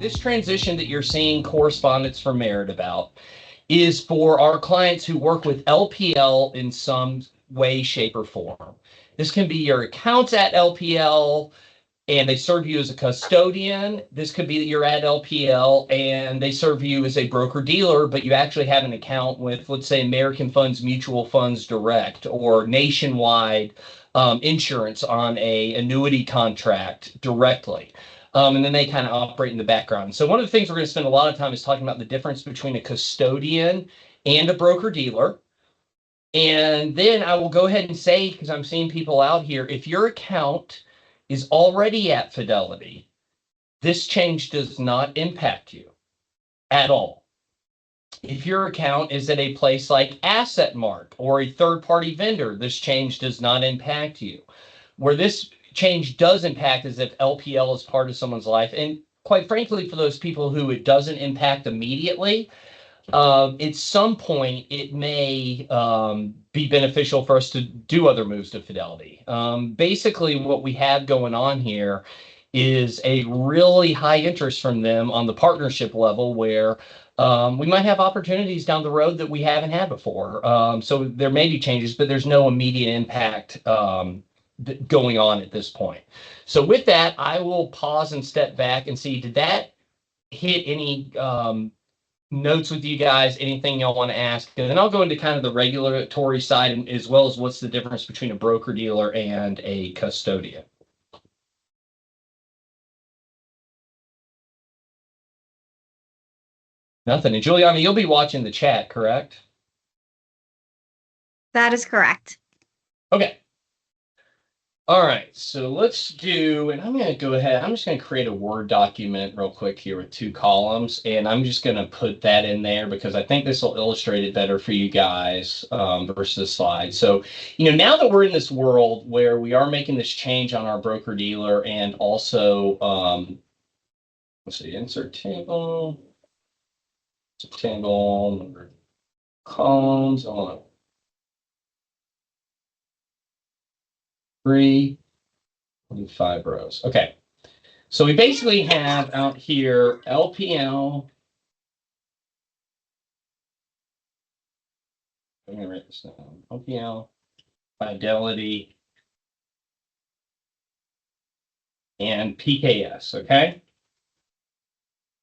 This transition that you're seeing correspondence from Merit about is for our clients who work with LPL in some way, shape, or form. This can be your accounts at LPL and they serve you as a custodian. This could be that you're at LPL and they serve you as a broker-dealer, but you actually have an account with, let's say, American Funds Mutual Funds Direct or Nationwide Insurance on a annuity contract directly. And then they kind of operate in the background. So one of the things we're going to spend a lot of time is talking about the difference between a custodian and a broker-dealer. And then I will go ahead and say, because I'm seeing people out here, if your account is already at Fidelity, this change does not impact you at all. If your account is at a place like AssetMark or a third-party vendor, this change does not impact you. Where this change does impact is if LPL is part of someone's life. And quite frankly, for those people who it doesn't impact immediately, at some point, it may be beneficial for us to do other moves to Fidelity. Basically, what we have going on here is a really high interest from them on the partnership level where we might have opportunities down the road that we haven't had before. So there may be changes, but there's no immediate impact going on at this point. So with that, I will pause and step back and see, did that hit any notes with you guys, anything y'all want to ask? And then I'll go into kind of the regulatory side as well as what's the difference between a broker-dealer and a custodian. Nothing. And Juliana, you'll be watching the chat, correct? That is correct. Okay. All right, so let's do, and I'm going to go ahead, I'm just going to create a Word document real quick here with 2 columns, and I'm just going to put that in there because I think this will illustrate it better for you guys versus the slide. So, now that we're in this world where we are making this change on our broker-dealer and also, let's see, insert table, number columns, on 3, 5 rows. Okay. So we basically have out here LPL. I'm going to write this down. LPL, Fidelity, and PKS. Okay.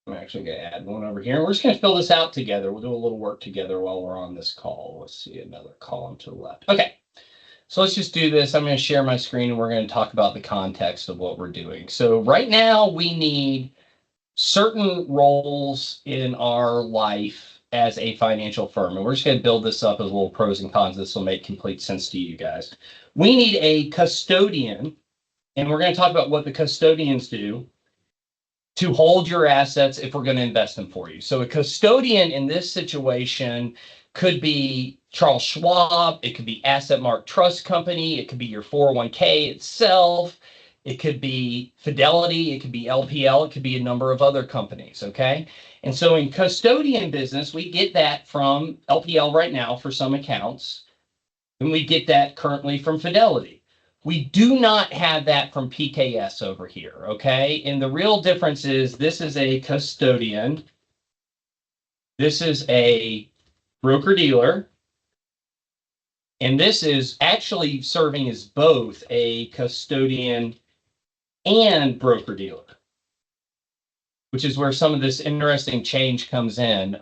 I'm actually going to add one over here. We're just going to fill this out together. We'll do a little work together while we're on this call. Let's see, another column to the left. Okay. So let's just do this. I'm going to share my screen and we're going to talk about the context of what we're doing. So right now we need certain roles in our life as a financial firm. And we're just going to build this up as little pros and cons. This will make complete sense to you guys. We need a custodian, and we're going to talk about what the custodians do to hold your assets if we're going to invest them for you. So a custodian in this situation could be Charles Schwab, it could be AssetMark Trust Company, it could be your 401k itself, it could be Fidelity, it could be LPL, it could be a number of other companies, okay? And so in custodian business, we get that from LPL right now for some accounts, and we get that currently from Fidelity. We do not have that from PKS over here, okay? And the real difference is this is a custodian, this is a broker-dealer, and this is actually serving as both a custodian and broker-dealer, which is where some of this interesting change comes in.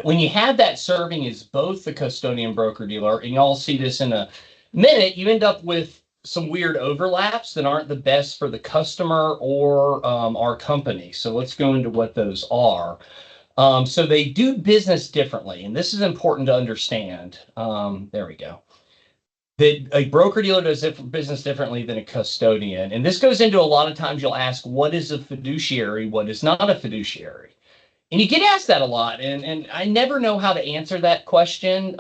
When you have that serving as both the custodian broker-dealer, and y'all see this in a minute, you end up with some weird overlaps that aren't the best for the customer or our company. So let's go into what those are. So they do business differently, and this is important to understand. There we go. That a broker-dealer does business differently than a custodian. And this goes into a lot of times you'll ask, what is a fiduciary? What is not a fiduciary? And you get asked that a lot, and I never know how to answer that question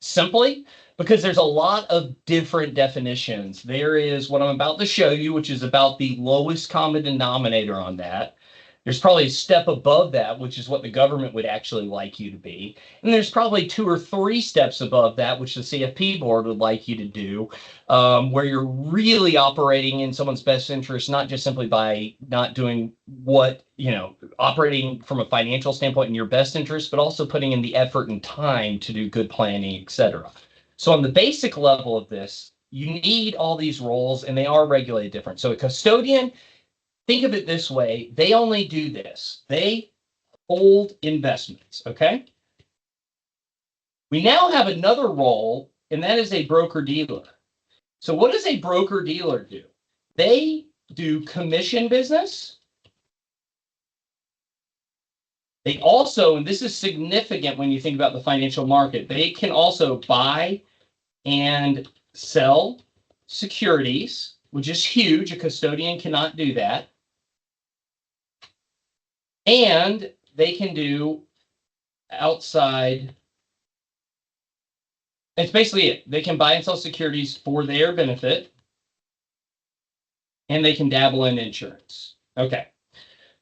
simply because there's a lot of different definitions. There is what I'm about to show you, which is about the lowest common denominator on that. There's probably a step above that, which is what the government would actually like you to be. And there's probably 2 or 3 steps above that, which the CFP board would like you to do, where you're really operating in someone's best interest, not just simply by not doing what, operating from a financial standpoint in your best interest, but also putting in the effort and time to do good planning, et cetera. So on the basic level of this, you need all these roles and they are regulated different. So a custodian, think of it this way, they only do this. They hold investments, okay? We now have another role, and that is a broker-dealer. So what does a broker-dealer do? They do commission business. They also, and this is significant when you think about the financial market, they can also buy and sell securities, which is huge. A custodian cannot do that. And they can do outside. It's basically it. They can buy and sell securities for their benefit. And they can dabble in insurance. Okay.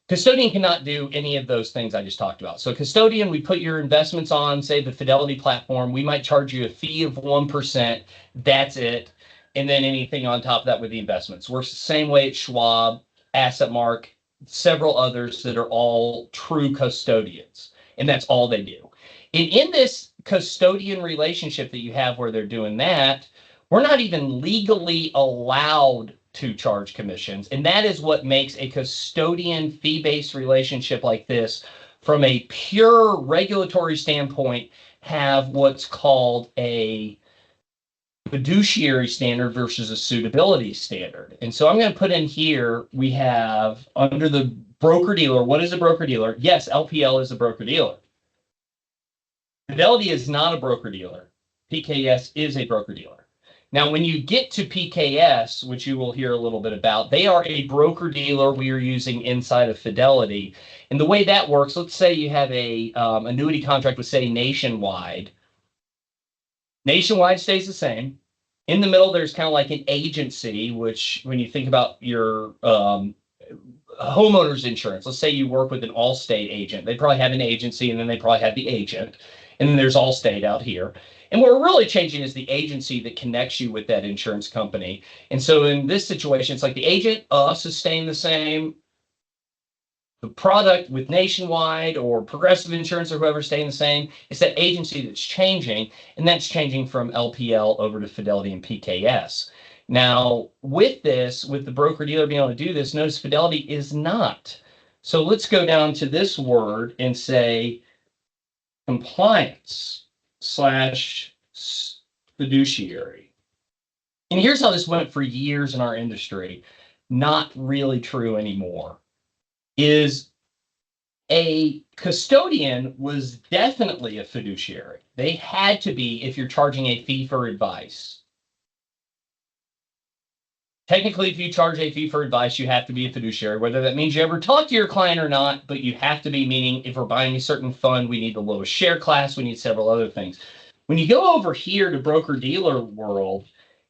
Custodian cannot do any of those things I just talked about. So custodian, we put your investments on, say, the Fidelity platform. We might charge you a fee of 1%. That's it. And then anything on top of that with the investments. Works the same way at Schwab, AssetMark, several others that are all true custodians. And that's all they do. And in this custodian relationship that you have where they're doing that, we're not even legally allowed to charge commissions. And that is what makes a custodian fee-based relationship like this, from a pure regulatory standpoint, have what's called a fiduciary standard versus a suitability standard. And so I'm going to put in here, we have under the broker-dealer, what is a broker-dealer? Yes, LPL is a broker-dealer. Fidelity is not a broker-dealer. PKS is a broker-dealer. Now, when you get to PKS, which you will hear a little bit about, they are a broker-dealer we are using inside of Fidelity. And the way that works, let's say you have a annuity contract with, say, Nationwide. Nationwide stays the same. In the middle, there's kind of like an agency, which when you think about your homeowner's insurance, let's say you work with an Allstate agent. They probably have an agency, and then they probably have the agent. And then there's Allstate out here. And what we're really changing is the agency that connects you with that insurance company. And so in this situation, it's like the agent, us, is staying the same. The product with Nationwide or Progressive Insurance or whoever staying the same. It's that agency that's changing, and that's changing from LPL over to Fidelity and PKS. Now, with this, with the broker-dealer being able to do this, notice Fidelity is not. So let's go down to this word and say compliance / fiduciary. And here's how this went for years in our industry. Not really true anymore. Is a custodian was definitely a fiduciary. They had to be if you're charging a fee for advice. Technically, if you charge a fee for advice, you have to be a fiduciary, whether that means you ever talk to your client or not, but you have to be, meaning if we're buying a certain fund, we need the lowest share class, we need several other things. When you go over here to broker-dealer world,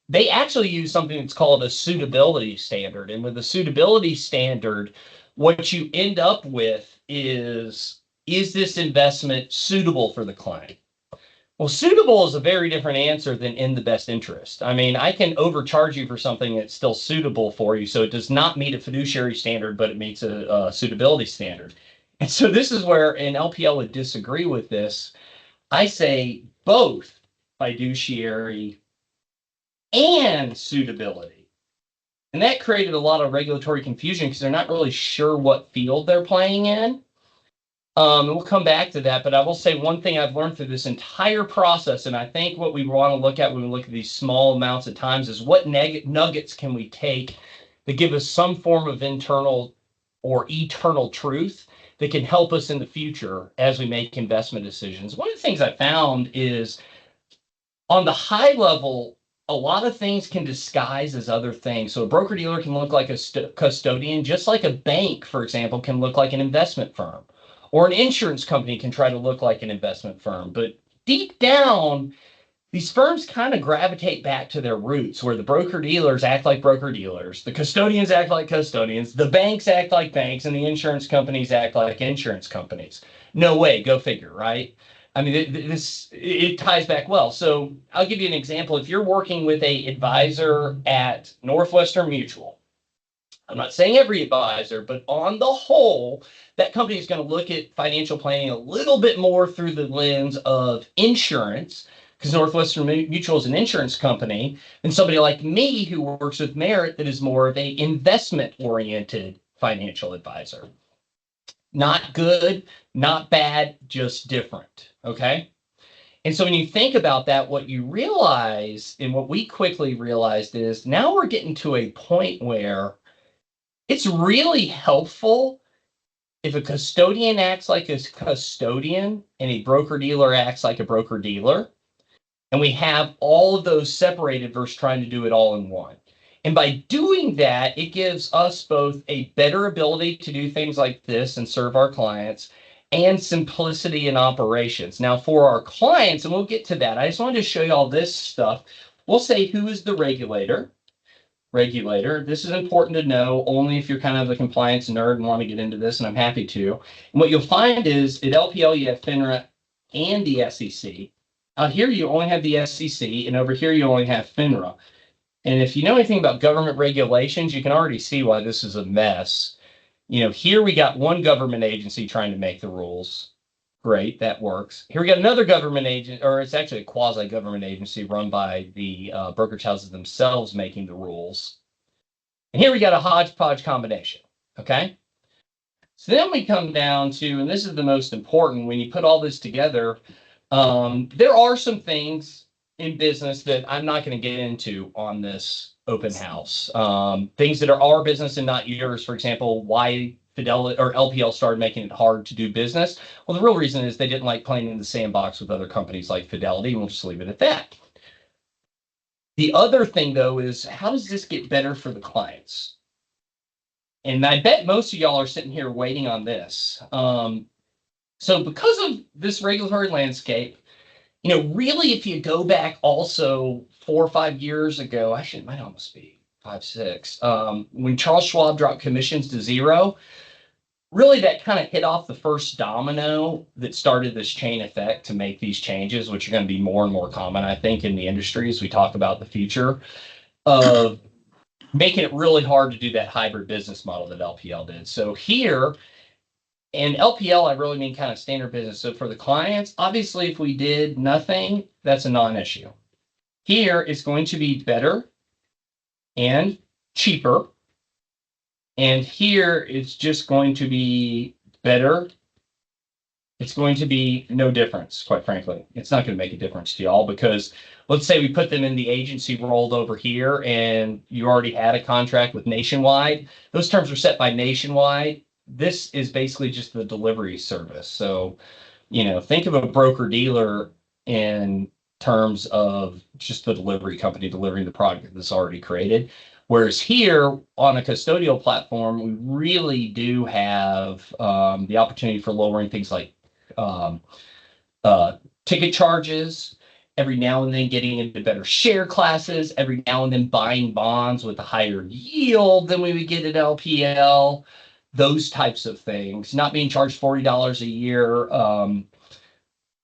they actually use something that's called a suitability standard. And with the suitability standard, what you end up with is this investment suitable for the client? Well, suitable is a very different answer than in the best interest. I mean, I can overcharge you for something that's still suitable for you. So it does not meet a fiduciary standard, but it meets a suitability standard. And so this is where an LPL would disagree with this. I say both fiduciary and suitability. And that created a lot of regulatory confusion because they're not really sure what field they're playing in. And we'll come back to that, but I will say one thing I've learned through this entire process, and I think what we want to look at when we look at these small amounts of times is what nuggets can we take that give us some form of internal or eternal truth that can help us in the future as we make investment decisions. One of the things I found is on the high level, a lot of things can disguise as other things. So a broker-dealer can look like a custodian, just like a bank, for example, can look like an investment firm. Or an insurance company can try to look like an investment firm. But deep down, these firms kind of gravitate back to their roots where the broker-dealers act like broker-dealers, the custodians act like custodians, the banks act like banks, and the insurance companies act like insurance companies. No way, go figure, right? I mean, it ties back well. So I'll give you an example. If you're working with a advisor at Northwestern Mutual, I'm not saying every advisor, but on the whole, that company is going to look at financial planning a little bit more through the lens of insurance, because Northwestern Mutual is an insurance company, than somebody like me who works with Merit that is more of a investment-oriented financial advisor. Not good, not bad, just different. Okay. And so when you think about that, what you realize, and what we quickly realized is now we're getting to a point where it's really helpful if a custodian acts like a custodian and a broker-dealer acts like a broker-dealer, and we have all of those separated versus trying to do it all in one. And by doing that, it gives us both a better ability to do things like this and serve our clients and simplicity in operations. Now, for our clients, and we'll get to that, I just wanted to show you all this stuff. We'll say who is the regulator. This is important to know only if you're kind of a compliance nerd and want to get into this, and I'm happy to. And what you'll find is at LPL, you have FINRA and the SEC. Out here, you only have the SEC, and over here, you only have FINRA. And if you know anything about government regulations, you can already see why this is a mess. You know, here we got one government agency trying to make the rules. Great, that works. Here we got another government agent, or it's actually a quasi-government agency run by the brokerage houses themselves making the rules. And here we got a hodgepodge combination, okay? So then we come down to, and this is the most important, when you put all this together, there are some things in business that I'm not going to get into on this open house. Things that are our business and not yours. For example, why Fidelity or LPL started making it hard to do business. Well, the real reason is they didn't like playing in the sandbox with other companies like Fidelity, and we'll just leave it at that. The other thing, though, is how does this get better for the clients? And I bet most of y'all are sitting here waiting on this. So because of this regulatory landscape, you know, really, if you go back also 4 or 5 years ago, actually, it might almost be 5, 6, when Charles Schwab dropped commissions to zero, really that kind of hit off the first domino that started this chain effect to make these changes, which are going to be more and more common, I think, in the industry as we talk about the future of making it really hard to do that hybrid business model that LPL did. So here, and LPL, I really mean kind of standard business. So for the clients, obviously, if we did nothing, that's a non-issue. Here, it's going to be better and cheaper. And here, it's just going to be better. It's going to be no difference, quite frankly. It's not going to make a difference to y'all because let's say we put them in the agency rolled over here and you already had a contract with Nationwide. Those terms are set by Nationwide. This is basically just the delivery service. So, you know, think of a broker-dealer in terms of just the delivery company delivering the product that's already created. Whereas here on a custodial platform, we really do have the opportunity for lowering things like ticket charges, every now and then getting into better share classes, every now and then buying bonds with a higher yield than we would get at LPL. Those types of things, not being charged $40 a year on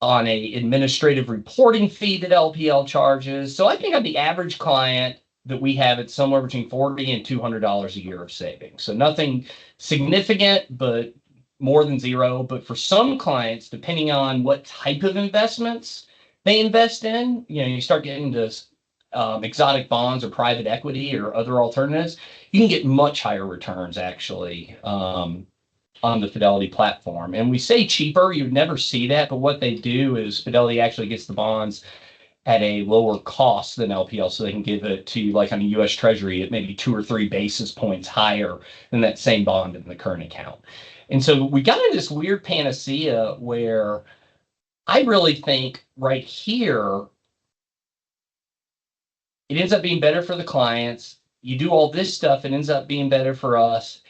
a administrative reporting fee that LPL charges. So I think on the average client that we have, it's somewhere between $40 and $200 a year of savings. So nothing significant, but more than zero. But for some clients, depending on what type of investments they invest in, you know, you start getting into exotic bonds or private equity or other alternatives, you can get much higher returns actually on the Fidelity platform. And we say cheaper, you'd never see that, but what they do is Fidelity actually gets the bonds at a lower cost than LPL, so they can give it to you like on a US Treasury at maybe 2 or 3 basis points higher than that same bond in the current account. And so we got into this weird panacea where I really think right here, it ends up being better for the clients. You do all this stuff, it ends up being better for us.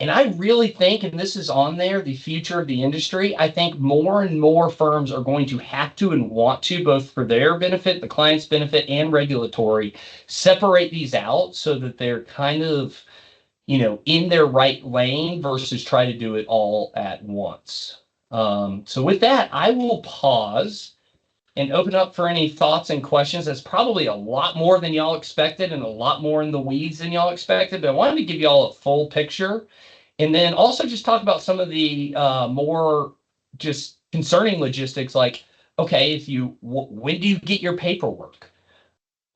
And I really think, and this is on there, the future of the industry, I think more and more firms are going to have to and want to, both for their benefit, the client's benefit, and regulatory, separate these out so that they're kind of, in their right lane versus try to do it all at once. So with that, I will pause and open up for any thoughts and questions. That's probably a lot more than y'all expected and a lot more in the weeds than y'all expected, but I wanted to give y'all a full picture. And then also just talk about some of the more just concerning logistics, like, okay, when do you get your paperwork?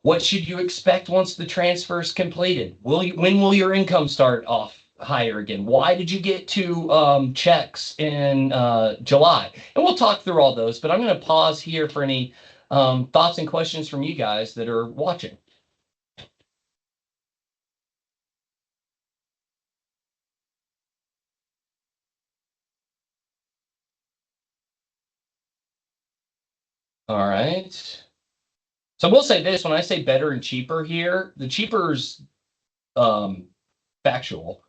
What should you expect once the transfer is completed? When will your income start off higher again? Why did you get two checks in July? And we'll talk through all those, but I'm going to pause here for any thoughts and questions from you guys that are watching. All right. So I will say this, when I say better and cheaper here, the cheaper's factual.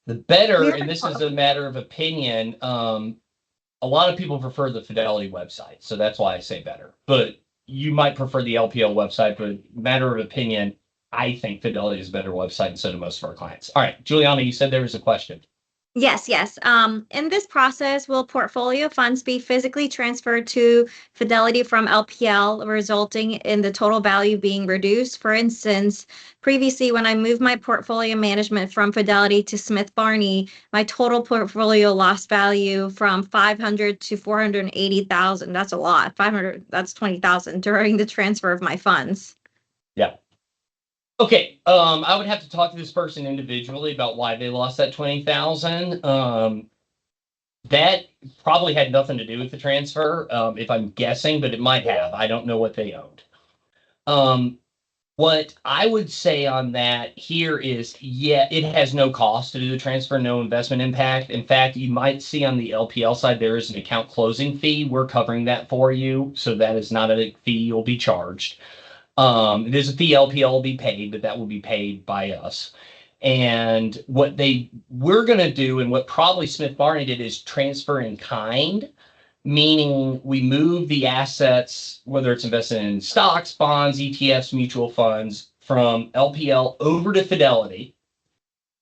The better, and this is a matter of opinion, a lot of people prefer the Fidelity website, so that's why I say better. But you might prefer the LPL website, but matter of opinion, I think Fidelity is a better website, and so do most of our clients. All right, Juliana, you said there was a question. Yes, yes. In this process, will portfolio funds be physically transferred to Fidelity from LPL, resulting in the total value being reduced? For instance, previously, when I moved my portfolio management from Fidelity to Smith Barney, my total portfolio lost value from 500 to 480,000. That's a lot. 500, that's 20,000 during the transfer of my funds. Yeah. Okay, I would have to talk to this person individually about why they lost that 20,000. That probably had nothing to do with the transfer, if I'm guessing, but it might have. I don't know what they owned. What I would say on that here is, yeah, it has no cost to do the transfer, no investment impact. In fact, you might see on the LPL side, there is an account closing fee. We're covering that for you. So that is not a fee you'll be charged. There's a fee LPL will be paid, but that will be paid by us. And what we're going to do, and what probably Smith Barney did, is transfer in kind, meaning we move the assets, whether it's invested in stocks, bonds, ETFs, mutual funds, from LPL over to Fidelity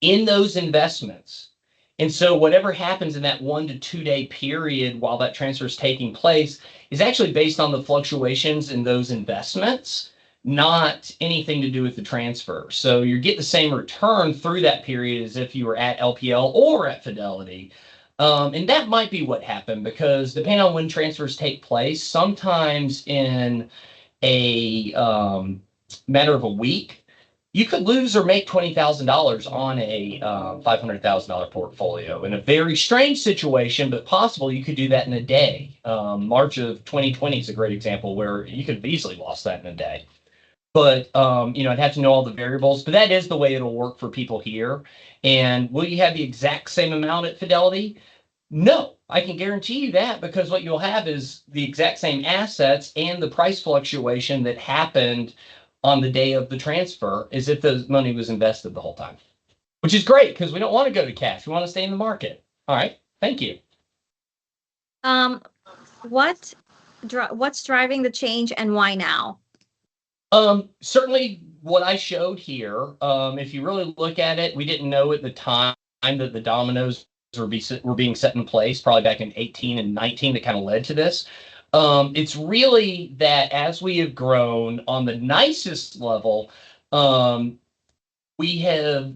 in those investments. And so whatever happens in that 1 to 2 day period while that transfer is taking place is actually based on the fluctuations in those investments, not anything to do with the transfer. So you get the same return through that period as if you were at LPL or at Fidelity. And that might be what happened, because depending on when transfers take place, sometimes in a matter of a week, you could lose or make $20,000 on a $500,000 portfolio. In a very strange situation, but possible, you could do that in a day. March of 2020 is a great example where you could have easily lost that in a day. But I'd have to know all the variables, but that is the way it'll work for people here. And will you have the exact same amount at Fidelity? No, I can guarantee you that, because what you'll have is the exact same assets and the price fluctuation that happened on the day of the transfer as if the money was invested the whole time, which is great because we don't want to go to cash. We want to stay in the market. All right. Thank you. What's driving the change and why now? Certainly what I showed here, if you really look at it, we didn't know at the time that the dominoes were being set in place, probably back in 18 and 19, that kind of led to this. It's really that as we have grown on the nicest level, we have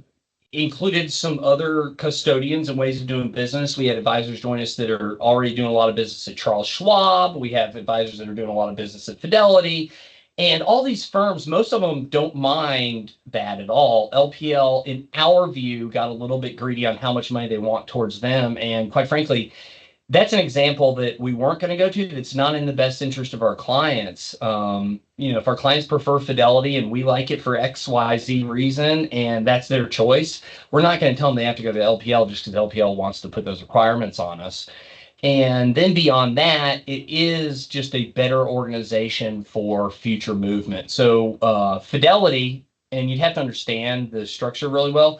included some other custodians and ways of doing business. We had advisors join us that are already doing a lot of business at Charles Schwab. We have advisors that are doing a lot of business at Fidelity. And all these firms, most of them don't mind that at all. LPL, in our view, got a little bit greedy on how much money they want towards them. And quite frankly, that's an example that we weren't going to go to. That's not in the best interest of our clients. If our clients prefer Fidelity and we like it for X, Y, Z reason, and that's their choice, we're not going to tell them they have to go to LPL just because LPL wants to put those requirements on us. And then beyond that, it is just a better organization for future movement. So Fidelity, and you'd have to understand the structure really well.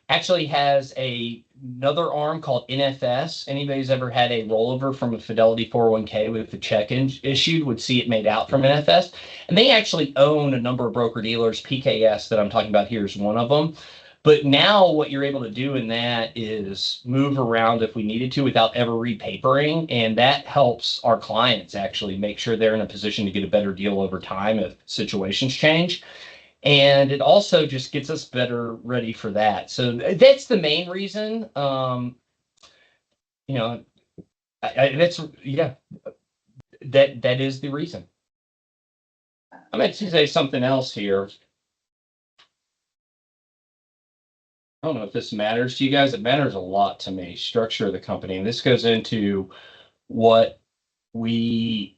actually has another arm called NFS. Anybody's ever had a rollover from a Fidelity 401k with the check issued would see it made out from NFS. And they actually own a number of broker dealers. PKS that I'm talking about here is one of them. But now what you're able to do in that is move around if we needed to without ever repapering. And that helps our clients actually make sure they're in a position to get a better deal over time if situations change. And it also just gets us better ready for that. So that's the main reason. You know, that's, yeah, that is the reason. I'm going to say something else here. I don't know if this matters to you guys. It matters a lot to me, structure of the company. And this goes into what we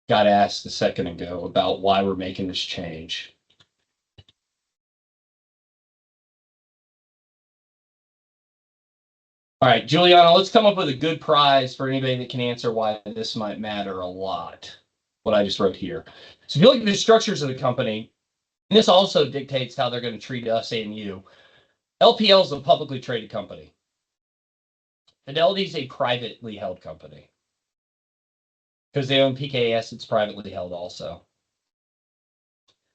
got asked a second ago about why we're making this change. All right, Juliana, let's come up with a good prize for anybody that can answer why this might matter a lot, what I just wrote here. So if you look at the structures of the company, and this also dictates how they're going to treat us and you. LPL is a publicly traded company. Fidelity is a privately held company. Because they own PKS, it's privately held also.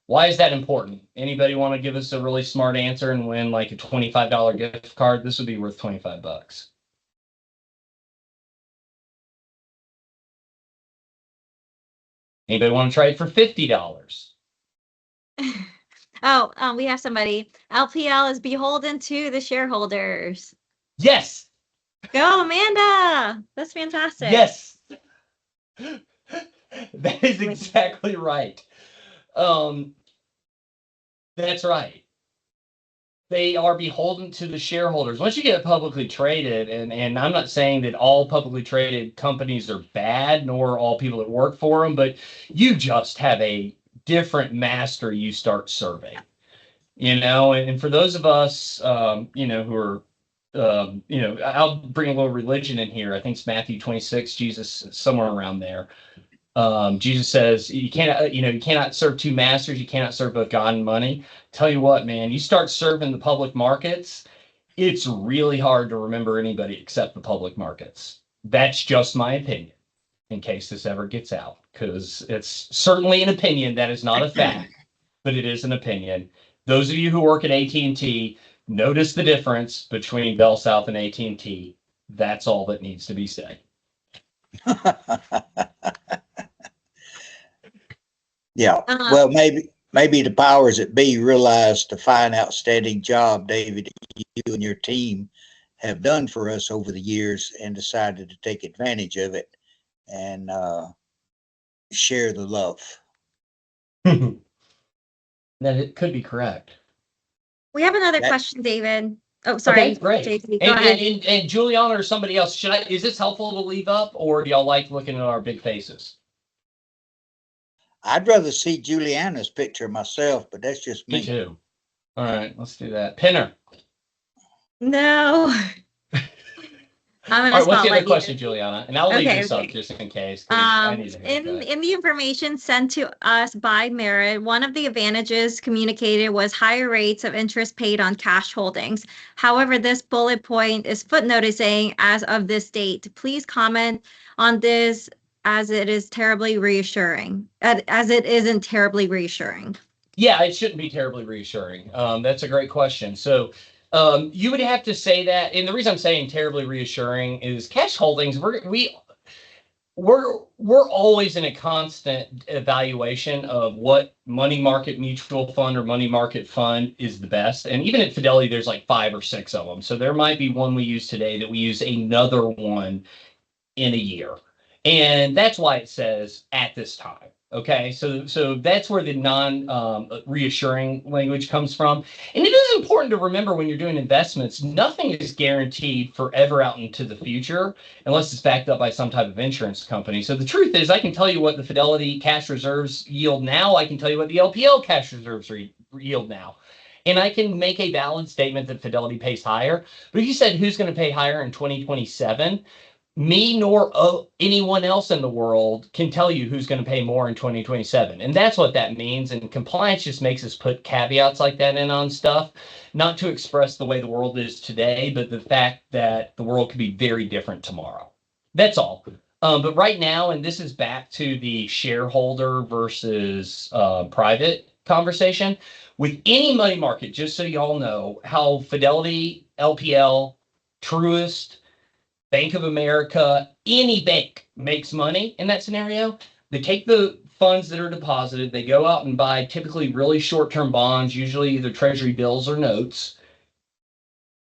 Why is that important? Anybody want to give us a really smart answer and win like a $25 gift card? This would be worth 25 bucks. Anybody want to try it for $50? Oh, we have somebody. LPL is beholden to the shareholders. Yes. Go, Amanda. That's fantastic. Yes. That is exactly right. That's right. They are beholden to the shareholders. Once you get publicly traded, and I'm not saying that all publicly traded companies are bad, nor all people that work for them, but you just have a different master you start serving. And for those of us, who are, I'll bring a little religion in here. I think it's Matthew 26, Jesus, somewhere around there. Jesus says you cannot serve two masters. You cannot serve both God and money. Tell you what, man, you start serving the public markets, it's really hard to remember anybody except the public markets. That's just my opinion, in case this ever gets out, because it's certainly an opinion. That is not a fact, but it is an opinion. Those of you who work at AT&T, notice the difference between Bell South and AT&T. That's all that needs to be said. Yeah. Well, maybe the powers that be realized the fine, outstanding job, David, you and your team have done for us over the years and decided to take advantage of it and share the love. That it could be correct. We have another question, David. Oh, sorry. Okay, great. JP, go ahead. And Juliana or somebody else, is this helpful to leave up, or do y'all like looking at our big faces? I'd rather see Juliana's picture myself, but that's just me. Me too. All right, let's do that. Pinner. No. All right, what's the other question, Juliana? And I'll leave this up just in case. In the information sent to us by Merit, one of the advantages communicated was higher rates of interest paid on cash holdings. However, this bullet point is footnoted saying, as of this date, please comment on this as it is terribly reassuring, as it isn't terribly reassuring. Yeah, it shouldn't be terribly reassuring. That's a great question. So you would have to say that, and the reason I'm saying terribly reassuring is cash holdings. We're always in a constant evaluation of what money market mutual fund or money market fund is the best. And even at Fidelity, there's like 5 or 6 of them. So there might be one we use today that we use another one in a year. And that's why it says at this time. Okay, so that's where the non-reassuring language comes from. And it is important to remember when you're doing investments, nothing is guaranteed forever out into the future unless it's backed up by some type of insurance company. So the truth is, I can tell you what the Fidelity cash reserves yield now. I can tell you what the LPL cash reserves yield now. And I can make a valid statement that Fidelity pays higher. But if you said who's going to pay higher in 2027, me nor anyone else in the world can tell you who's going to pay more in 2027. And that's what that means. And compliance just makes us put caveats like that in on stuff, not to express the way the world is today, but the fact that the world could be very different tomorrow. That's all. But right now, and this is back to the shareholder versus private conversation, with any money market, just so y'all know how Fidelity, LPL, Truist, Bank of America, any bank makes money in that scenario. They take the funds that are deposited, they go out and buy typically really short-term bonds, usually either treasury bills or notes,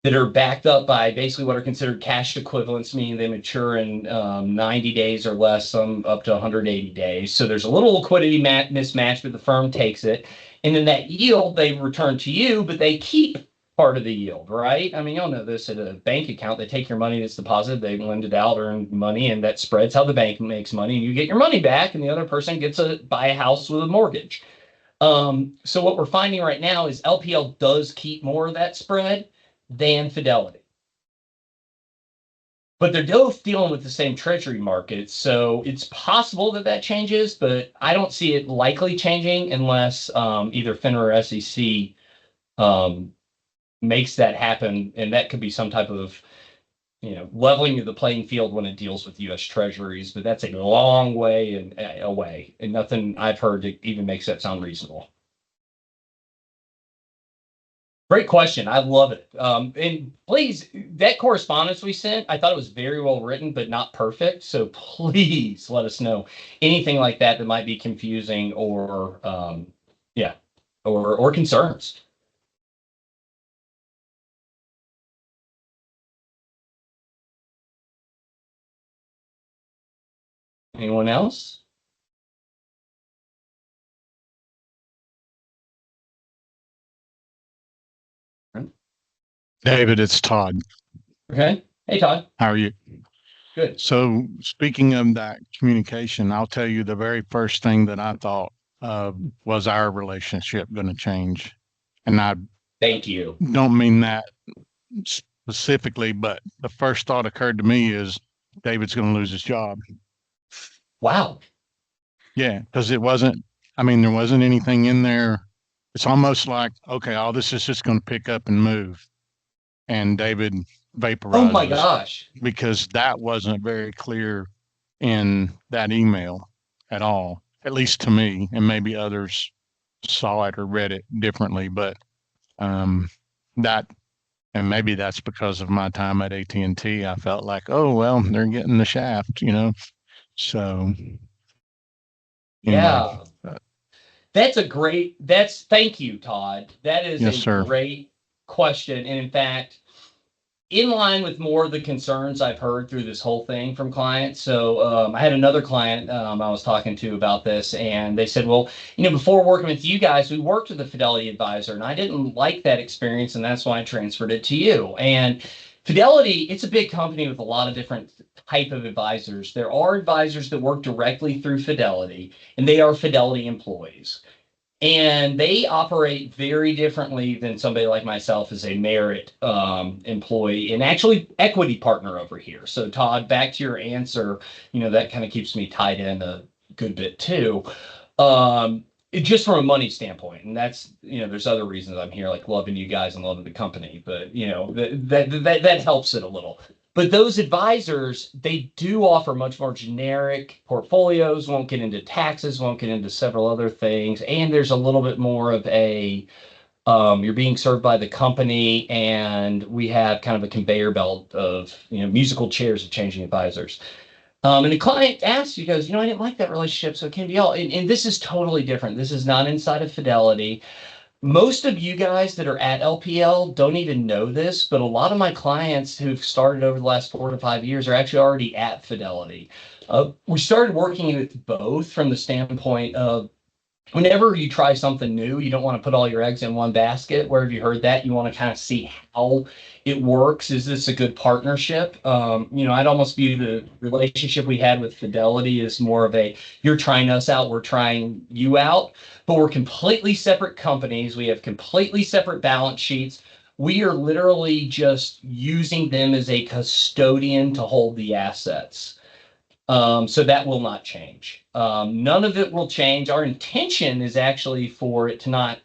that are backed up by basically what are considered cash equivalents, meaning they mature in 90 days or less, some up to 180 days. So there's a little liquidity mismatch, but the firm takes it. And then that yield they return to you, but they keep part of the yield, right? I mean, you'll know this at a bank account. They take your money that's deposited, they lend it out, earn money, and that spreads how the bank makes money. And you get your money back, and the other person gets to buy a house with a mortgage. So what we're finding right now is LPL does keep more of that spread than Fidelity. But they're both dealing with the same treasury market. So it's possible that that changes, but I don't see it likely changing unless either FINRA or SEC makes that happen. And that could be some type of, leveling of the playing field when it deals with U.S. treasuries. But that's a long way away. And nothing I've heard that even makes that sound reasonable. Great question. I love it. And please, that correspondence we sent, I thought it was very well written, but not perfect. So please let us know anything like that that might be confusing or, or concerns. Anyone else? David, it's Todd. Okay. Hey, Todd. How are you? Good. So speaking of that communication, I'll tell you the very first thing that I thought was our relationship going to change. And I Thank you. Don't mean that specifically, but the first thought occurred to me is David's going to lose his job. Wow. Yeah, because there wasn't anything in there. It's almost like, okay, all this is just going to pick up and move. And David vaporizes. Oh my gosh. Because that wasn't very clear in that email at all, at least to me, and maybe others saw it or read it differently. But and maybe that's because of my time at AT&T. I felt like, oh, well, they're getting the shaft, So yeah. Anyway. Thank you, Todd. That is yes, sir. Great question. And in fact, in line with more of the concerns I've heard through this whole thing from clients. So I had another client I was talking to about this, and they said, well, before working with you guys, we worked with a Fidelity advisor, and I didn't like that experience, and that's why I transferred it to you. And Fidelity, it's a big company with a lot of different type of advisors. There are advisors that work directly through Fidelity, and they are Fidelity employees. And they operate very differently than somebody like myself as a merit employee and actually equity partner over here. So Todd, back to your answer, that kind of keeps me tied in a good bit too. Just from a money standpoint. And that's, there's other reasons I'm here, like loving you guys and loving the company, but that helps it a little. But those advisors, they do offer much more generic portfolios, won't get into taxes, won't get into several other things. And there's a little bit more of a, you're being served by the company, and we have kind of a conveyor belt of, musical chairs of changing advisors. And the client asks, he goes, I didn't like that relationship, so it came to y'all. And this is totally different. This is not inside of Fidelity. Most of you guys that are at LPL don't even know this, but a lot of my clients who've started over the last 4 to 5 years are actually already at Fidelity. We started working with both from the standpoint of whenever you try something new, you don't want to put all your eggs in one basket. Where have you heard that? You want to kind of see how it works. Is this a good partnership? I'd almost view the relationship we had with Fidelity as more of a, you're trying us out, we're trying you out, but we're completely separate companies. We have completely separate balance sheets. We are literally just using them as a custodian to hold the assets. So that will not change. None of it will change. Our intention is actually for it to not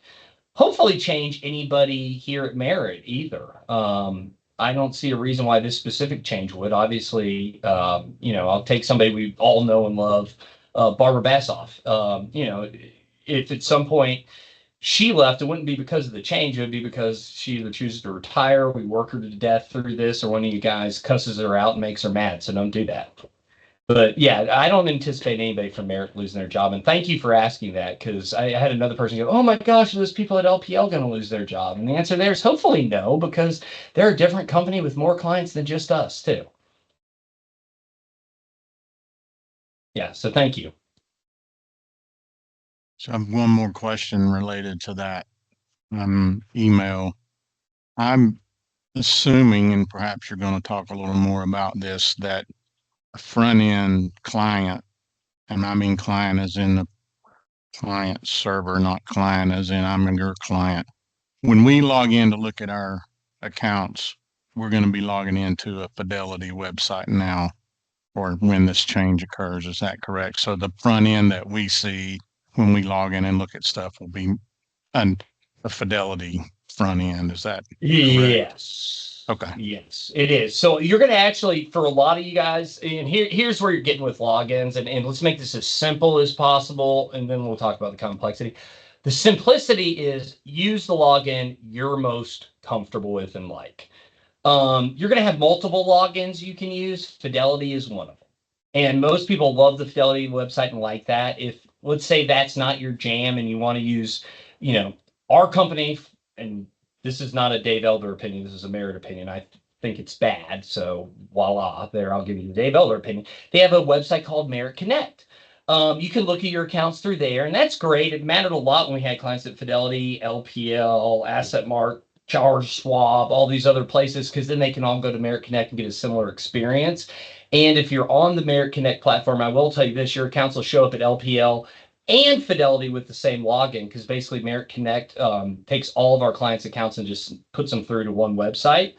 hopefully change anybody here at Merit either. I don't see a reason why this specific change would. Obviously, I'll take somebody we all know and love, Barbara Bassoff. If at some point she left, it wouldn't be because of the change. It would be because she either chooses to retire, we work her to death through this, or one of you guys cusses her out and makes her mad. So don't do that. But yeah, I don't anticipate anybody from Merit losing their job. And thank you for asking that, because I had another person go, oh my gosh, are those people at LPL going to lose their job? And the answer there is hopefully no, because they're a different company with more clients than just us too. Yeah, so thank you. So I have one more question related to that email. I'm assuming, and perhaps you're going to talk a little more about this, that a front end client, and I mean client as in the client server, not client as in I'm your client. When we log in to look at our accounts, we're going to be logging into a Fidelity website now, or when this change occurs. Is that correct? So the front end that we see when we log in and look at stuff will be a Fidelity front end. Is that correct? Yes. Okay. Yes, it is. So you're going to actually, for a lot of you guys, and here's where you're getting with logins, and let's make this as simple as possible, and then we'll talk about the complexity. The simplicity is use the login you're most comfortable with and like. You're going to have multiple logins you can use. Fidelity is one of them. And most people love the Fidelity website and like that. If, let's say, that's not your jam and you want to use, our company, and this is not a Dave Elder opinion, this is a Merit opinion. I think it's bad. So voila, there, I'll give you the Dave Elder opinion. They have a website called Merit Connect. You can look at your accounts through there, and that's great. It mattered a lot when we had clients at Fidelity, LPL, AssetMark, Charge Schwab, all these other places, because then they can all go to Merit Connect and get a similar experience. And if you're on the Merit Connect platform, I will tell you this, your accounts will show up at LPL and Fidelity with the same login, because basically Merit Connect takes all of our clients' accounts and just puts them through to one website.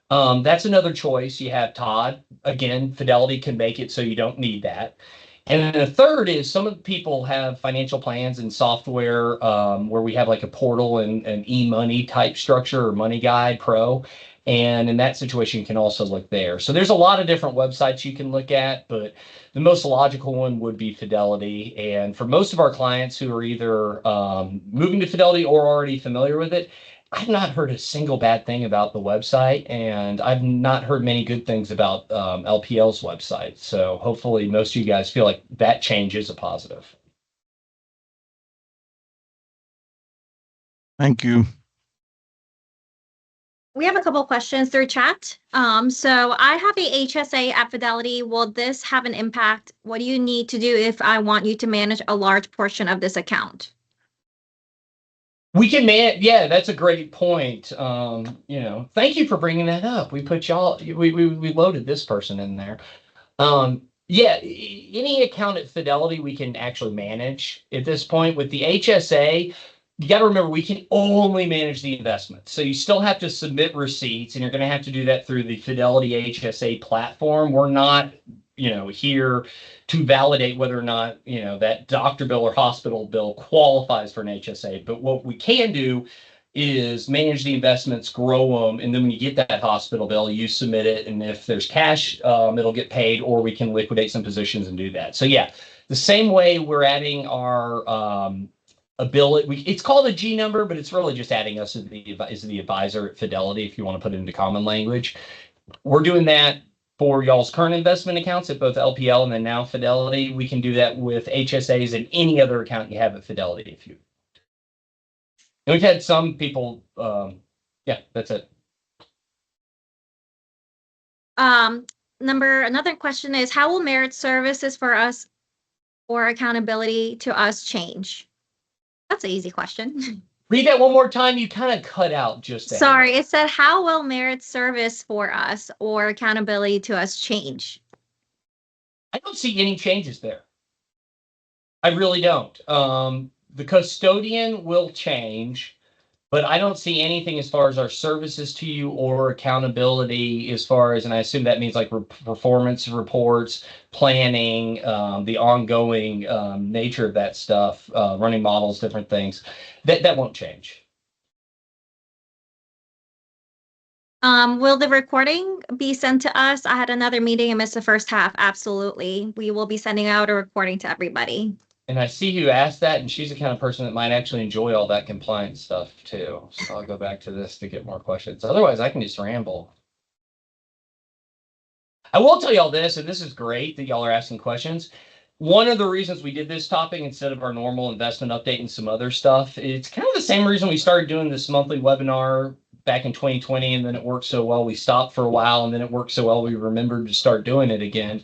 That's another choice. You have Todd. Again, Fidelity can make it so you don't need that. And then the third is some of the people have financial plans and software where we have like a portal and an e-money type structure, or Money Guide Pro. And in that situation, you can also look there. So there's a lot of different websites you can look at, but the most logical one would be Fidelity. And for most of our clients who are either moving to Fidelity or already familiar with it, I've not heard a single bad thing about the website, and I've not heard many good things about LPL's website. So hopefully most of you guys feel like that change is a positive. Thank you. We have a couple questions through chat. So I have a HSA at Fidelity. Will this have an impact? What do you need to do if I want you to manage a large portion of this account? We can yeah, that's a great point. Thank you for bringing that up. We put we loaded this person in there. Yeah, any account at Fidelity we can actually manage at this point. With the HSA, you got to remember we can only manage the investments. So you still have to submit receipts, and you're going to have to do that through the Fidelity HSA platform. We're not, here to validate whether or not, that doctor bill or hospital bill qualifies for an HSA. But what we can do is manage the investments, grow them, and then when you get that hospital bill, you submit it, and if there's cash, it'll get paid, or we can liquidate some positions and do that. So yeah, the same way we're adding our ability, it's called a G number, but it's really just adding us as the advisor at Fidelity, if you want to put it into common language. We're doing that for y'all's current investment accounts at both LPL and then now Fidelity. We can do that with HSAs and any other account you have at Fidelity if you. And we've had some people, yeah, that's it. Another question is, how will Merit services for us or accountability to us change? That's an easy question. Read that one more time. You kind of cut out just there. Sorry, it said, how will Merit service for us or accountability to us change? I don't see any changes there. I really don't. The custodian will change, But I don't see anything as far as our services to you or accountability as far as, and I assume that means like performance reports, planning, the ongoing nature of that stuff, running models, different things. That won't change. Will the recording be sent to us? I had another meeting and missed the first half. Absolutely. We will be sending out a recording to everybody. And I see who asked that, and she's the kind of person that might actually enjoy all that compliance stuff too. So I'll go back to this to get more questions. Otherwise, I can just ramble. I will tell y'all this, and this is great that y'all are asking questions. One of the reasons we did this topic instead of our normal investment update and some other stuff, it's kind of the same reason we started doing this monthly webinar back in 2020, and then it worked so well we stopped for a while, and then it worked so well we remembered to start doing it again.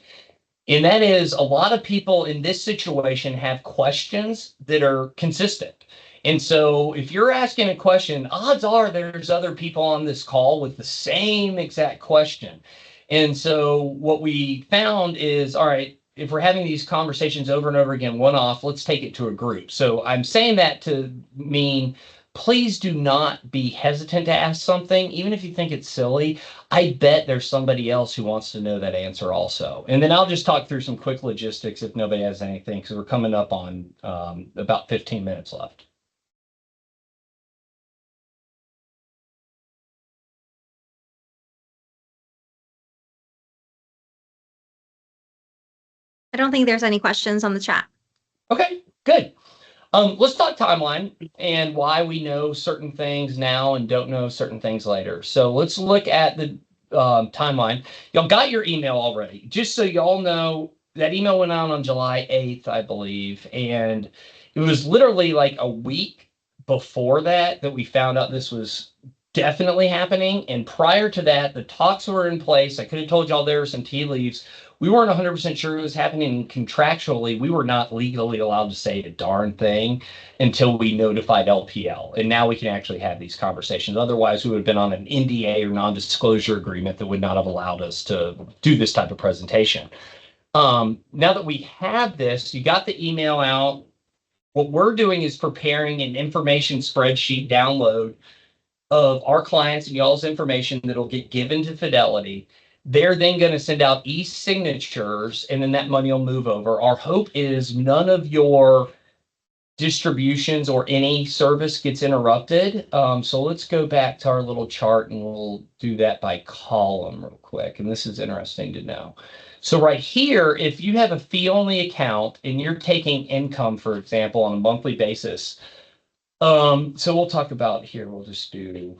And that is, a lot of people in this situation have questions that are consistent. And so if you're asking a question, odds are there's other people on this call with the same exact question. And so what we found is, all right, if we're having these conversations over and over again, one off, let's take it to a group. So I'm saying that to mean, please do not be hesitant to ask something, even if you think it's silly. I bet there's somebody else who wants to know that answer also. And then I'll just talk through some quick logistics if nobody has anything, because we're coming up on about 15 minutes left. I don't think there's any questions on the chat. Okay, good. Let's talk timeline and why we know certain things now and don't know certain things later. So let's look at the timeline. Y'all got your email already. Just so y'all know, that email went out on July 8th, I believe. And it was literally like a week before that we found out this was definitely happening. And prior to that, the talks were in place. I could have told y'all there were some tea leaves. We weren't 100% sure it was happening. Contractually, we were not legally allowed to say a darn thing until we notified LPL. And now we can actually have these conversations. Otherwise, we would have been on an NDA or non-disclosure agreement that would not have allowed us to do this type of presentation. Now that we have this, you got the email out. What we're doing is preparing an information spreadsheet download of our clients and y'all's information that'll get given to Fidelity. They're then going to send out e-signatures, and then that money will move over. Our hope is none of your distributions or any service gets interrupted. So let's go back to our little chart, and we'll do that by column real quick. And this is interesting to know. So right here, if you have a fee-only account and you're taking income, for example, on a monthly basis, so we'll talk about here, we'll just do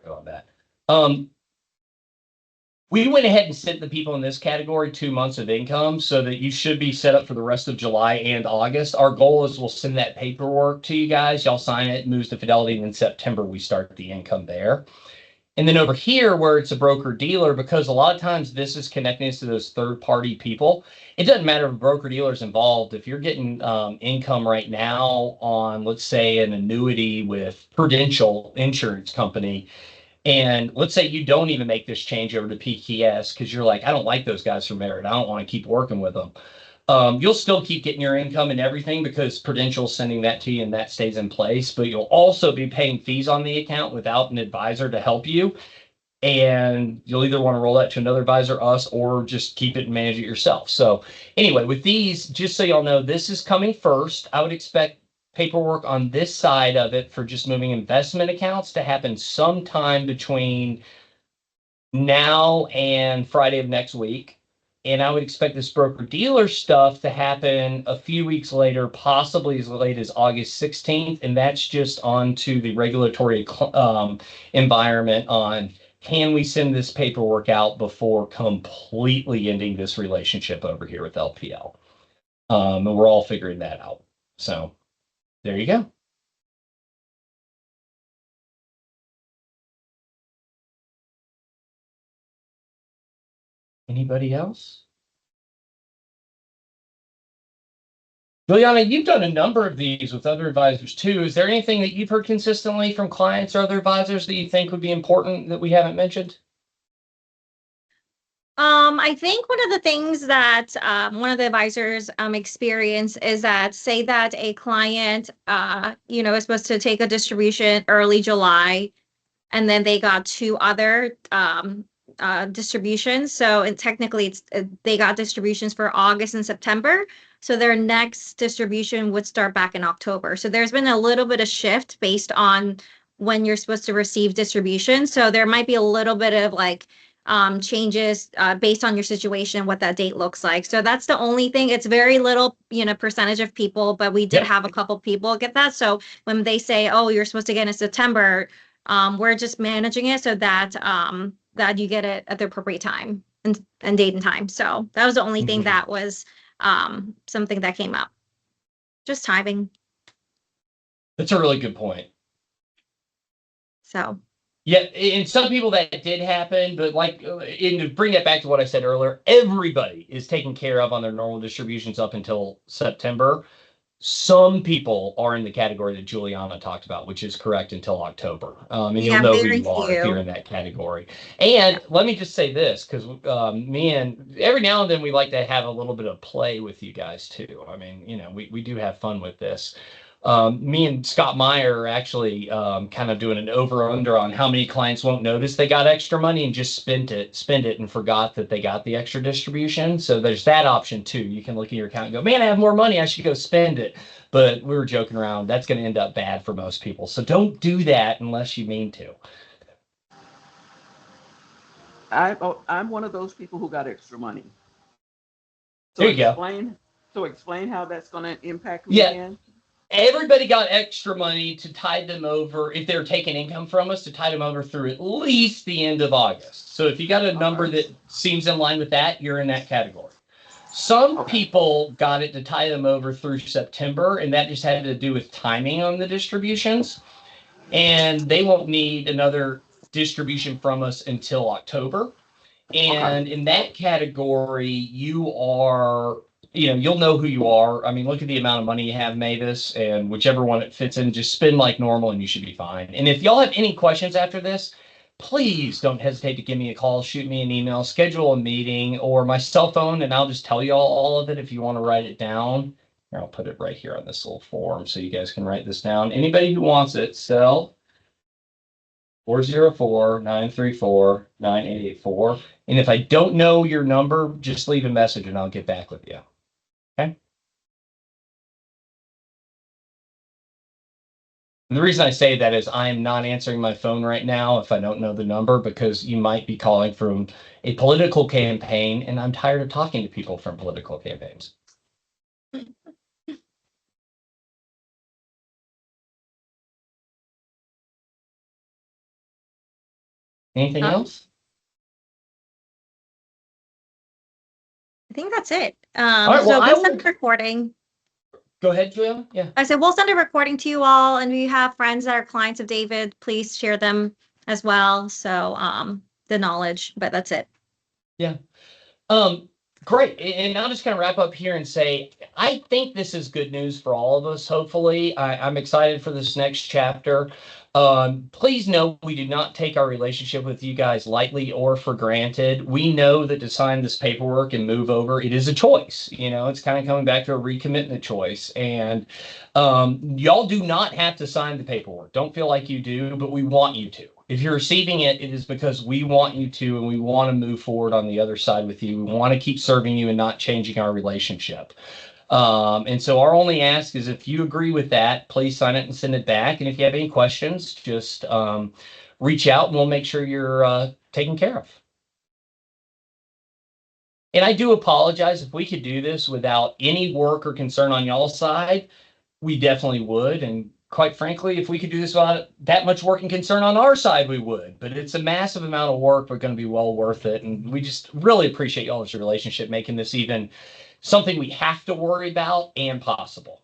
on that. We went ahead and sent the people in this category 2 months of income so that you should be set up for the rest of July and August. Our goal is we'll send that paperwork to you guys. Y'all sign it, moves to Fidelity, and in September we start the income there. And then over here where it's a broker-dealer, because a lot of times this is connecting us to those third-party people, it doesn't matter if a broker-dealer is involved. If you're getting income right now on, let's say, an annuity with Prudential Insurance Company, and let's say you don't even make this change over to PKS because you're like, I don't like those guys from Merit. I don't want to keep working with them. You'll still keep getting your income and everything because Prudential's sending that to you and that stays in place, but you'll also be paying fees on the account without an advisor to help you. And you'll either want to roll that to another advisor, us, or just keep it and manage it yourself. So anyway, with these, just so y'all know, this is coming first. I would expect paperwork on this side of it for just moving investment accounts to happen sometime between now and Friday of next week. And I would expect this broker-dealer stuff to happen a few weeks later, possibly as late as August 16th. And that's just onto the regulatory environment on, can we send this paperwork out before completely ending this relationship over here with LPL? And we're all figuring that out. So there you go. Anybody else? Juliana, you've done a number of these with other advisors too. Is there anything that you've heard consistently from clients or other advisors that you think would be important that we haven't mentioned? I think one of the things that one of the advisors experience is that, say that a client is supposed to take a distribution early July, and then they got two other distributions. So technically, they got distributions for August and September. So their next distribution would start back in October. So there's been a little bit of shift based on when you're supposed to receive distribution. So there might be a little bit of like changes based on your situation, what that date looks like. So that's the only thing. It's very little, percentage of people, but we did have a couple people get that. So when they say, oh, you're supposed to get in September, we're just managing it so that that you get it at the appropriate time and date and time. So that was the only thing that was something that came up. Just timing. That's a really good point. So. Yeah, and some people that did happen, but and to bring that back to what I said earlier, everybody is taken care of on their normal distributions up until September. Some people are in the category that Juliana talked about, which is correct, until October. And you'll know who you are if you're in that category. And let me just say this, because every now and then we like to have a little bit of play with you guys too. I mean, we do have fun with this. Me and Scott Meyer are actually kind of doing an over-under on how many clients won't notice they got extra money and just spend it and forgot that they got the extra distribution. So there's that option too. You can look at your account and go, man, I have more money, I should go spend it. But we were joking around. That's going to end up bad for most people. So don't do that unless you mean to. I'm one of those people who got extra money. So there you go. So explain how that's going to impact me again. Everybody got extra money to tide them over, if they're taking income from us, to tide them over through at least the end of August. So if you got a number that seems in line with that, you're in that category. Some people got it to tie them over through September, and that just had to do with timing on the distributions. And they won't need another distribution from us until October. And in that category, you are... you'll know who you are. I mean, look at the amount of money you have, Mavis, and whichever one it fits in, just spend like normal and you should be fine. And if y'all have any questions after this, please don't hesitate to give me a call, shoot me an email, schedule a meeting, or my cell phone, and I'll just tell you all of it if you want to write it down. Here, I'll put it right here on this little form so you guys can write this down. Anybody who wants it, cell 404-934-9884. And if I don't know your number, just leave a message and I'll get back with you. Okay. And the reason I say that is I'm not answering my phone right now if I don't know the number, because you might be calling from a political campaign, and I'm tired of talking to people from political campaigns. Anything else? I think that's it. Right, so we'll send a recording. Go ahead, Julia. Yeah. I said we'll send a recording to you all, and we have friends that are clients of David. Please share them as well. So the knowledge, but that's it. Yeah. Great. And I'll just kind of wrap up here and say, I think this is good news for all of us. Hopefully, I'm excited for this next chapter. Please know we do not take our relationship with you guys lightly or for granted. We know that to sign this paperwork and move over, it is a choice. It's kind of coming back to a recommitment choice. And y'all do not have to sign the paperwork. Don't feel like you do, but we want you to. If you're receiving it, it is because we want you to, and we want to move forward on the other side with you. We want to keep serving you and not changing our relationship. And so our only ask is, if you agree with that, please sign it and send it back. And if you have any questions, just reach out and we'll make sure you're taken care of. And I do apologize if we could do this without any work or concern on y'all's side. We definitely would. And quite frankly, if we could do this without that much work and concern on our side, we would. But it's a massive amount of work, but going to be well worth it. And we just really appreciate y'all's relationship, making this even something we have to worry about and possible.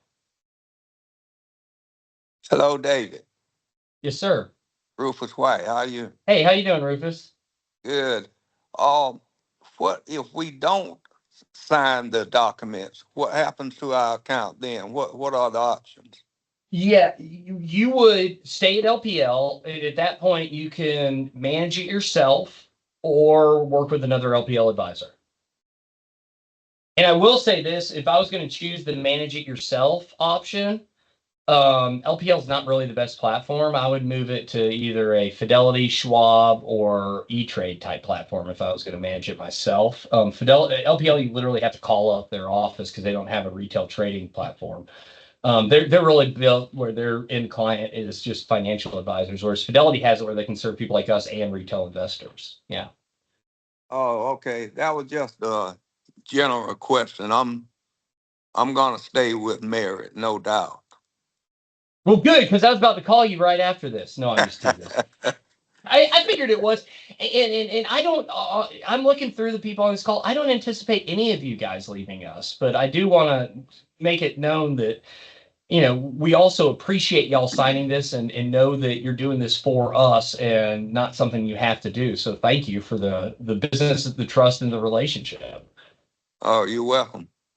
Hello, David. Yes, sir. Rufus White, how are you? Hey, how you doing, Rufus? Good. What if we don't sign the documents? What happens to our account then? What are the options? Yeah, you would stay at LPL. At that point, you can manage it yourself. or work with another LPL advisor. And I will say this, if I was going to choose the manage it yourself option, LPL is not really the best platform. I would move it to either a Fidelity, Schwab, or E-Trade type platform if I was going to manage it myself. Fidelity, LPL, you literally have to call up their office because they don't have a retail trading platform. They're really built where their end client is just financial advisors, whereas Fidelity has it where they can serve people like us and retail investors. Yeah. Oh, okay. That was just a general question. I'm gonna stay with Merit, no doubt. Well, good, because I was about to call you right after this. No, I'm just teasing. I figured it was, and I don't. I'm looking through the people on this call. I don't anticipate any of you guys leaving us, but I do want to make it known that we also appreciate y'all signing this and know that you're doing this for us and not something you have to do. So thank you for the business, the trust, and the relationship. Oh, you're welcome.